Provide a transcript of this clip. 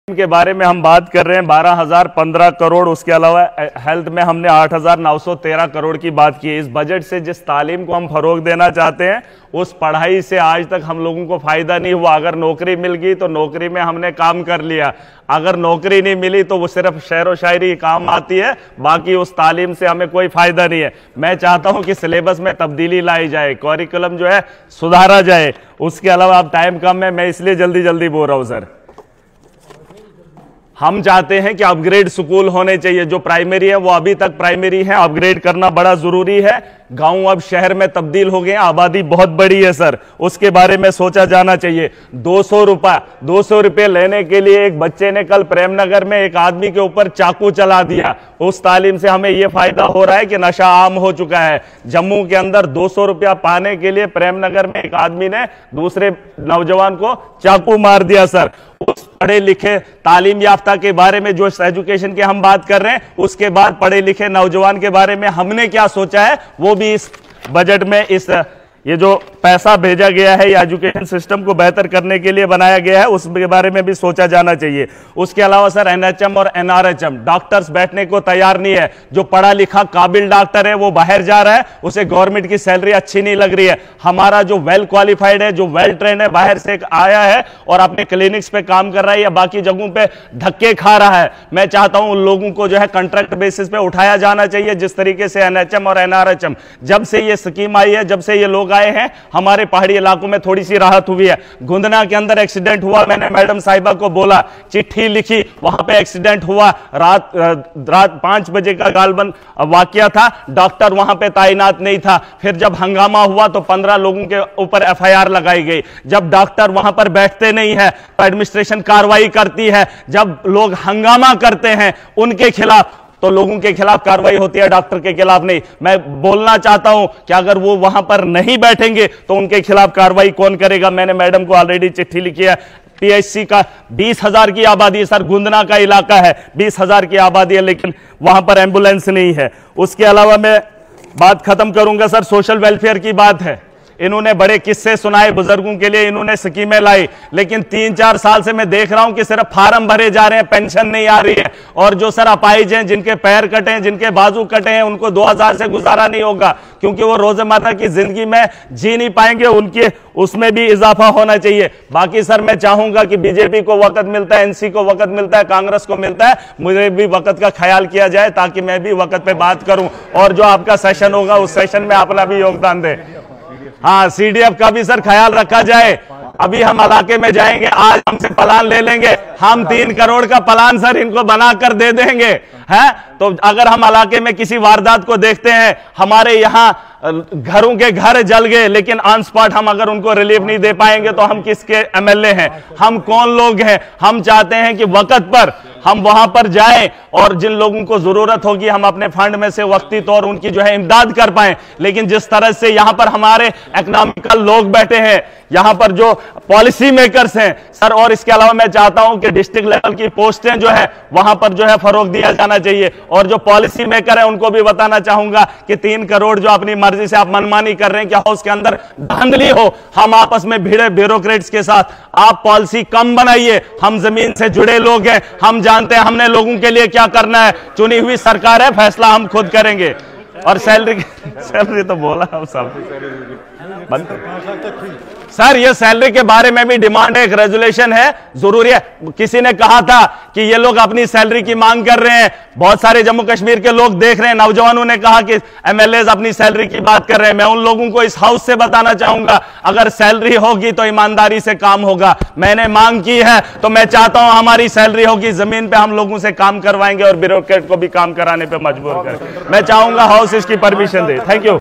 के बारे में हम बात कर रहे हैं 12,015 करोड़। उसके अलावा हेल्थ में हमने 8,913 करोड़ की बात की है। इस बजट से जिस तालीम को हम फरोग देना चाहते हैं उस पढ़ाई से आज तक हम लोगों को फायदा नहीं हुआ। अगर नौकरी मिल गई तो नौकरी में हमने काम कर लिया, अगर नौकरी नहीं मिली तो वो सिर्फ शेर व शायरी काम आती है, बाकी उस तालीम से हमें कोई फायदा नहीं है। मैं चाहता हूं कि सिलेबस में तब्दीली लाई जाए, करिकुलम जो है सुधारा जाए। उसके अलावा अब टाइम कम है, मैं इसलिए जल्दी जल्दी बोल रहा हूं सर। हम चाहते हैं कि अपग्रेड स्कूल होने चाहिए। जो प्राइमरी है वो अभी तक प्राइमरी है, अपग्रेड करना बड़ा जरूरी है। गांव अब शहर में तब्दील हो गए, आबादी बहुत बड़ी है सर, उसके बारे में सोचा जाना चाहिए। 200 रुपए लेने के लिए एक बच्चे ने कल प्रेमनगर में एक आदमी के ऊपर चाकू चला दिया। उस तालीम से हमें यह फायदा हो रहा है कि नशा आम हो चुका है। जम्मू के अंदर 200 रुपया पाने के लिए प्रेमनगर में एक आदमी ने दूसरे नौजवान को चाकू मार दिया सर। उस पढ़े लिखे तालीम याफ्ता के बारे में जो एजुकेशन की हम बात कर रहे हैं, उसके बाद पढ़े लिखे नौजवान के बारे में हमने क्या सोचा है वो भी इस बजट में ये जो पैसा भेजा गया है या एजुकेशन सिस्टम को बेहतर करने के लिए बनाया गया है उसके बारे में भी सोचा जाना चाहिए। उसके अलावा सर एनएचएम और एनआरएचएम डॉक्टर्स बैठने को तैयार नहीं है। जो पढ़ा लिखा काबिल डॉक्टर है वो बाहर जा रहा है, उसे गवर्नमेंट की सैलरी अच्छी नहीं लग रही है। हमारा जो वेल क्वालिफाइड है, जो वेल ट्रेंड है, बाहर से आया है और अपने क्लिनिक्स पे काम कर रहा है या बाकी जगहों पे धक्के खा रहा है। मैं चाहता हूं उन लोगों को जो है कॉन्ट्रैक्ट बेसिस पे उठाया जाना चाहिए, जिस तरीके से एनएचएम और एनआरएचएम जब से ये स्कीम आई है, जब से ये लोग आए हैं, हमारे पहाड़ी इलाकों में थोड़ी सी राहत हुई है। गुंदना के अंदर एक्सीडेंट हुआ, मैंने मैडम साहिबा को बोला, चिट्ठी लिखी, वहां पे एक्सीडेंट हुआ, रात 5 बजे का गालबन वाकया था, डॉक्टर वहां पे तैनात नहीं था। फिर जब हंगामा हुआ तो 15 लोगों के ऊपर एफआईआर लगाई गई। जब डॉक्टर वहां पर बैठते नहीं है तो एडमिनिस्ट्रेशन कार्रवाई करती है। जब लोग हंगामा करते हैं उनके खिलाफ तो लोगों के खिलाफ कार्रवाई होती है, डॉक्टर के खिलाफ नहीं। मैं बोलना चाहता हूं कि अगर वो वहां पर नहीं बैठेंगे तो उनके खिलाफ कार्रवाई कौन करेगा। मैंने मैडम को ऑलरेडी चिट्ठी लिखी है। पीएचसी का 20,000 की आबादी है सर, गुंदना का इलाका है, 20,000 की आबादी है, लेकिन वहां पर एम्बुलेंस नहीं है। उसके अलावा मैं बात खत्म करूंगा सर, सोशल वेलफेयर की बात है। इन्होंने बड़े किस्से सुनाए बुजुर्गों के लिए, इन्होंने स्कीमें लाई, लेकिन 3-4 साल से मैं देख रहा हूं कि सिर्फ फार्म भरे जा रहे हैं, पेंशन नहीं आ रही है। और जो सर अपाहिज हैं, जिनके पैर कटे हैं, जिनके बाजू कटे हैं, उनको 2000 से गुजारा नहीं होगा, क्योंकि वो रोजमर्रा की जिंदगी में जी नहीं पाएंगे। उनके उसमें भी इजाफा होना चाहिए। बाकी सर मैं चाहूंगा कि बीजेपी को वक्त मिलता है, एनसी को वक्त मिलता है, कांग्रेस को मिलता है, मुझे भी वक्त का ख्याल किया जाए ताकि मैं भी वक्त पे बात करूं और जो आपका सेशन होगा उस सेशन में अपना भी योगदान दें। हाँ, सीडीएफ का भी सर ख्याल रखा जाए। अभी हम इलाके में जाएंगे, आज हमसे प्लान ले लेंगे, हम 3 करोड़ का प्लान सर इनको बनाकर दे देंगे, है। तो अगर हम इलाके में किसी वारदात को देखते हैं, हमारे यहाँ घरों के घर जल गए, लेकिन ऑन स्पॉट हम अगर उनको रिलीफ नहीं दे पाएंगे तो हम किसके एमएलए हैं, हम कौन लोग हैं। हम चाहते हैं कि वक्त पर हम वहां पर जाएं और जिन लोगों को जरूरत होगी हम अपने फंड में से वक्ती तौर उनकी जो है इमदाद कर पाएं। लेकिन जिस तरह से यहां पर हमारे इकोनॉमिकल लोग बैठे हैं, यहां पर जो पॉलिसी मेकर्स हैं सर, और इसके अलावा मैं चाहता हूं कि डिस्ट्रिक्ट लेवल की पोस्टें जो है वहां पर जो है फरोग दिया जाना चाहिए। और जो पॉलिसी मेकर है उनको भी बताना चाहूंगा कि 3 करोड़ जो अपनी मर्जी से आप मनमानी कर रहे हैं, क्या हाउस के अंदर धांधली हो। हम आपस में भिड़े ब्यूरोक्रेट्स के साथ, आप पॉलिसी कम बनाइए। हम जमीन से जुड़े लोग हैं, हम जानते हैं हमने लोगों के लिए क्या करना है। चुनी हुई सरकार है, फैसला हम खुद करेंगे। और सैलरी तो बोला हम सब सर, ये सैलरी के बारे में भी डिमांड है, एक रेजुलेशन है, जरूरी है। किसी ने कहा था कि ये लोग अपनी सैलरी की मांग कर रहे हैं, बहुत सारे जम्मू कश्मीर के लोग देख रहे हैं, नौजवानों ने कहा कि एमएलए अपनी सैलरी की बात कर रहे हैं। मैं उन लोगों को इस हाउस से बताना चाहूंगा, अगर सैलरी होगी तो ईमानदारी से काम होगा। मैंने मांग की है तो मैं चाहता हूं हमारी सैलरी होगी, जमीन पे हम लोगों से काम करवाएंगे और ब्यूरोक्रेट को भी काम कराने पर मजबूर करें। मैं चाहूंगा हाउस इसकी परमिशन दे। Thank you.